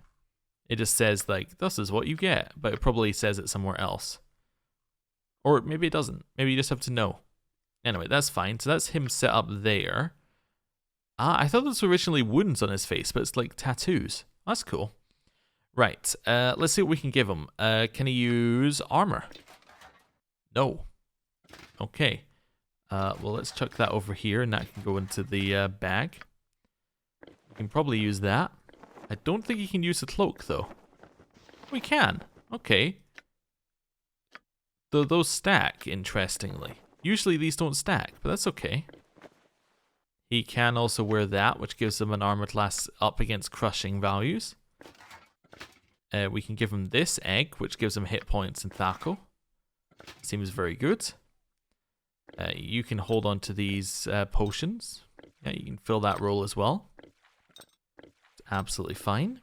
It just says, like, this is what you get, but it probably says it somewhere else. Or maybe it doesn't. Maybe you just have to know. Anyway, that's fine. So that's him set up there. I thought those were originally wounds on his face, but it's like tattoos. That's cool. Right, let's see what we can give him. Can he use armor? No. Okay. Well, let's chuck that over here, and that can go into the bag. We can probably use that. I don't think he can use the cloak, though. We can. Okay. Though those stack, interestingly. Usually these don't stack, but that's okay. He can also wear that, which gives him an armor class up against crushing values. We can give him this egg, which gives him hit points and Thaco. Seems very good. You can hold on to these potions. Yeah, you can fill that role as well. It's absolutely fine.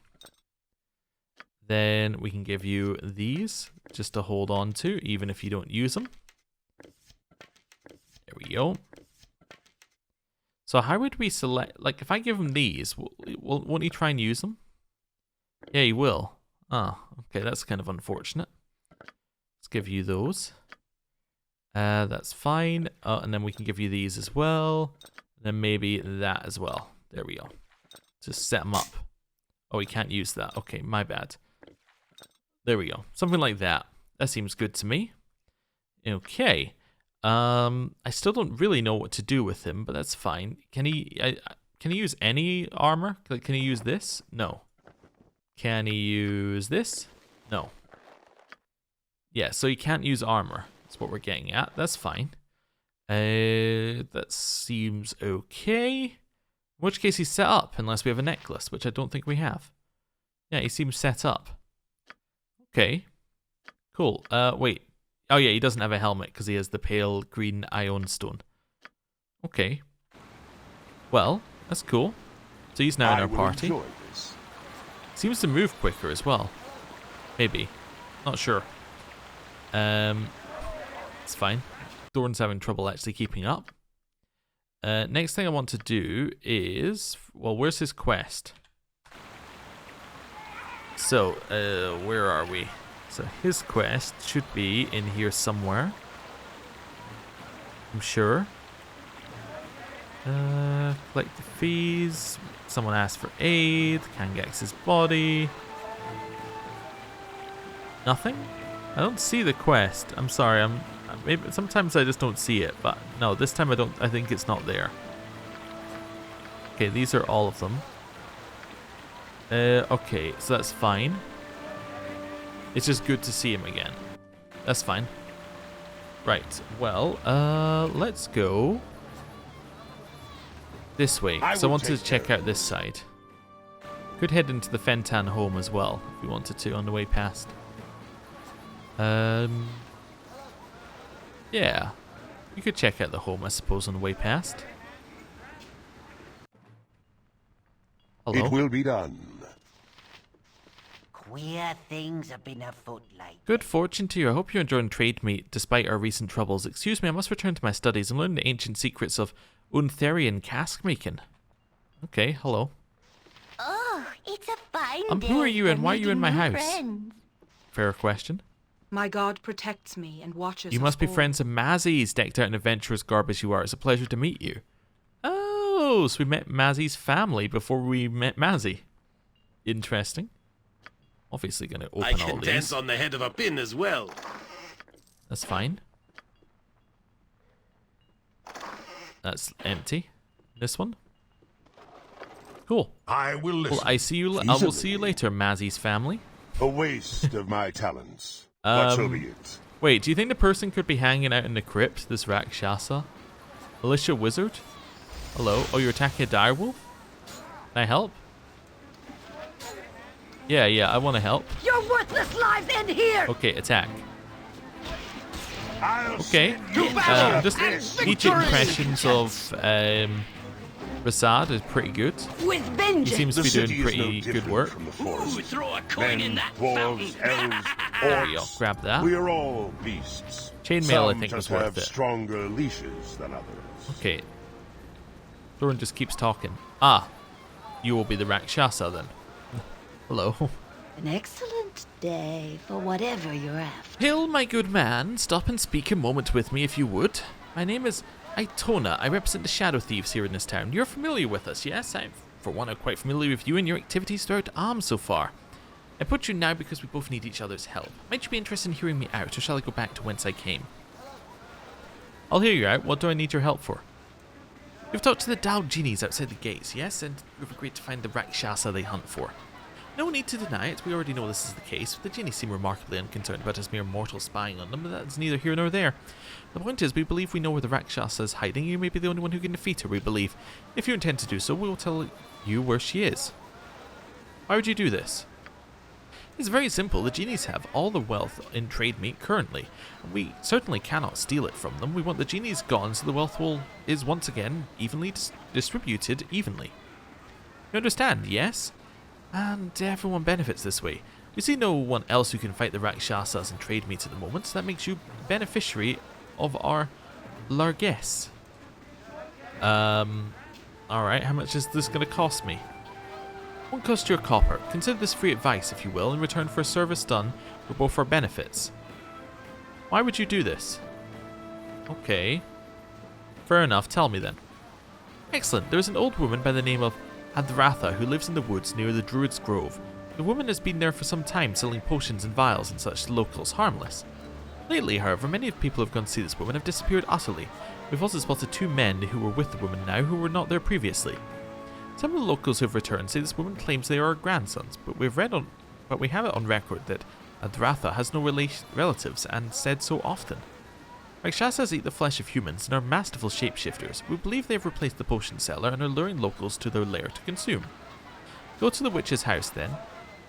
Then we can give you these just to hold on to, even if you don't use them. There we go. So how would we select, like if I give him these, won't he try and use them? Yeah, he will. Ah, okay, that's kind of unfortunate. Let's give you those. That's fine. And then we can give you these as well. And then maybe that as well. There we go. Just set them up. Oh, we can't use that. Okay, my bad. There we go. Something like that. That seems good to me. Okay. I still don't really know what to do with him, but that's fine. Can he use any armor? Like, can he use this? No. Can he use this? No. Yeah, so he can't use armor. That's what we're getting at. That's fine. That seems okay. In which case he's set up, unless we have a necklace, which I don't think we have. Yeah, he seems set up. Okay. Cool. Wait. Oh yeah, he doesn't have a helmet because he has the pale green ion stone. Okay. Well, that's cool. So he's now in our party. Seems to move quicker as well. Maybe. Not sure. It's fine. Dorn's having trouble actually keeping up. Next thing I want to do is... Well, where's his quest? So, where are we? So his quest should be in here somewhere. I'm sure. Collect the fees. Someone asked for aid. Kangex's body. Nothing? I don't see the quest. I'm sorry. Maybe sometimes I just don't see it, but no, this time I don't. I think it's not there. Okay, these are all of them. Okay, so that's fine. It's just good to see him again. That's fine. Right. Well, let's go this way. So I wanted to check out this side. Could head into the Fentan home as well if we wanted to on the way past. Yeah. You could check out the home, I suppose, on the way past. Hello? It will be done. Queer things have been afoot lately. Good fortune to you. I hope you're enjoying trade meet despite our recent troubles. Excuse me, I must return to my studies and learn the ancient secrets of Untherian cask making. Okay, hello. Oh, it's a fine day. Who are you and why are you in my house? Friends. Fair question. My god protects me and watches You us must be all. friends of Mazzy's, decked out in adventurous garb as you are. It's a pleasure to meet you. Oh, so we met Mazzy's family before we met Mazzy. Interesting. Obviously going to open I all can these. dance on the head of a pin as well. That's fine. That's empty. This one. Cool. I will listen. Well, I will see you later, Mazzy's family. A waste of my talents. But so be it. Wait, do you think the person could be hanging out in the crypt, this Rakshasa? Militia wizard? Hello? Oh, you're attacking a direwolf? Can I help? Yeah, I want to help. Your worthless lives end here! Okay, attack. I'll Okay. Just each impressions of Rasad is pretty good. With He vengeance! seems to be doing pretty good work. From the forest. Ooh, throw a coin Men, in that dwarves, fountain. elves, There we go. orcs. Grab that. We are all beasts. Chainmail, I Some think, just was worth have it. stronger leashes than others. Okay. Thorin just keeps talking. Ah, you will be the Rakshasa then. Hello. An excellent day for whatever you're after. Hill, my good man, stop and speak a moment with me if you would. My name is Itona. I represent the Shadow Thieves here in this town. You're familiar with us, yes? For one, I'm quite familiar with you and your activities throughout Arm so far. I put you now because we both need each other's help. Might you be interested in hearing me out, or shall I go back to whence I came? I'll hear you out. What do I need your help for? You've talked to the Dao genies outside the gates, yes? And you've agreed to find the Rakshasa they hunt for. No need to deny it, we already know this is the case. The genies seem remarkably unconcerned about us mere mortals spying on them, but that's neither here nor there. The point is, we believe we know where the Rakshasa is hiding. You may be the only one who can defeat her, we believe. If you intend to do so, we will tell you where she is. Why would you do this? It's very simple. The genies have all the wealth in trade meat currently. We certainly cannot steal it from them. We want the genies gone so the wealth is once again evenly distributed evenly. You understand, yes? And everyone benefits this way. We see no one else who can fight the Rakshasas and trade meats at the moment, so that makes you beneficiary of our largesse. Alright, how much is this going to cost me? Won't cost you a copper. Consider this free advice, if you will, in return for a service done for both our benefits. Why would you do this? Okay. Fair enough, tell me then. Excellent. There's an old woman by the name of Adratha who lives in the woods near the Druid's Grove. The woman has been there for some time selling potions and vials and such to locals, harmless. Lately, however, many of the people who have gone to see this woman have disappeared utterly. We've also spotted 2 men who were with the woman now who were not there previously. Some of the locals who have returned say this woman claims they are her grandsons, but we have it on record that Adratha has no relatives and said so often. Rakshasas eat the flesh of humans and are masterful shapeshifters. We believe they have replaced the potion seller and are luring locals to their lair to consume. Go to the witch's house then.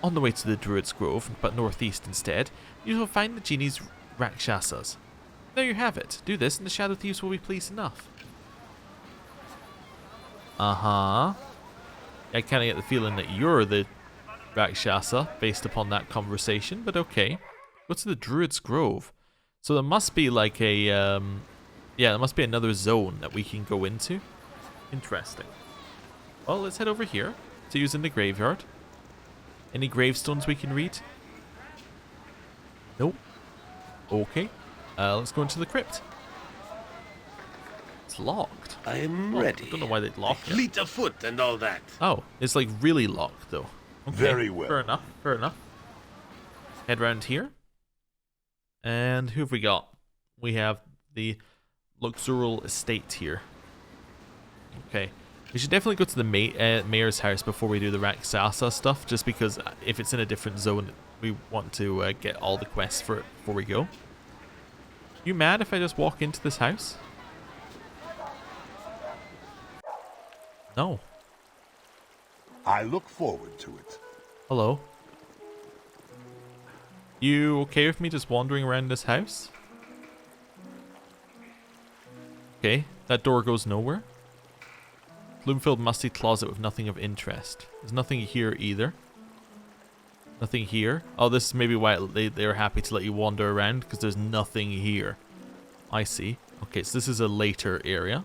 On the way to the Druid's Grove, but northeast instead, you will find the genie's Rakshasas. There you have it. Do this and the Shadow Thieves will be pleased enough. I kind of get the feeling that you're the Rakshasa based upon that conversation, but okay. Go to the Druid's Grove. So there must be like a, there must be another zone that we can go into. Interesting. Well, let's head over here to use in the graveyard. Any gravestones we can read? Nope. Okay. Let's go into the crypt. It's locked. I am ready. I don't know why they'd lock it. Fleet of foot and all that. Oh, it's like really locked though. Okay. Very well. Fair enough. Fair enough. Head round here. And who have we got? We have the Luxural Estate here. Okay. We should definitely go to the mayor's house before we do the Rakshasa stuff, just because if it's in a different zone, we want to get all the quests for it before we go. You mad if I just walk into this house? No. I look forward to it. Hello. You okay with me just wandering around this house? Okay, that door goes nowhere. Gloom-filled musty closet with nothing of interest. There's nothing here either. Nothing here. Oh, this is maybe why they're happy to let you wander around, because there's nothing here. I see. Okay, so this is a later area.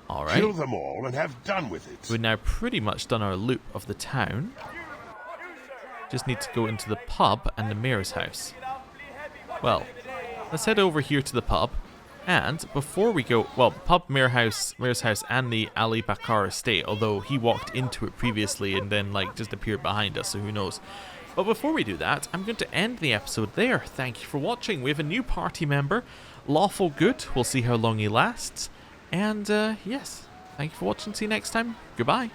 Alright. Kill them all and have done with it. We've now pretty much done our loop of the town. Just need to go into the pub and the mayor's house. Well, let's head over here to the pub. And before we go, well, pub, mayor's house, and the Ali Bakar estate, although he walked into it previously and then like just appeared behind us, so who knows. But before we do that, I'm going to end the episode there. Thank you for watching. We have a new party member, Lawful Good. We'll see how long he lasts. And yes, thank you for watching. See you next time. Goodbye.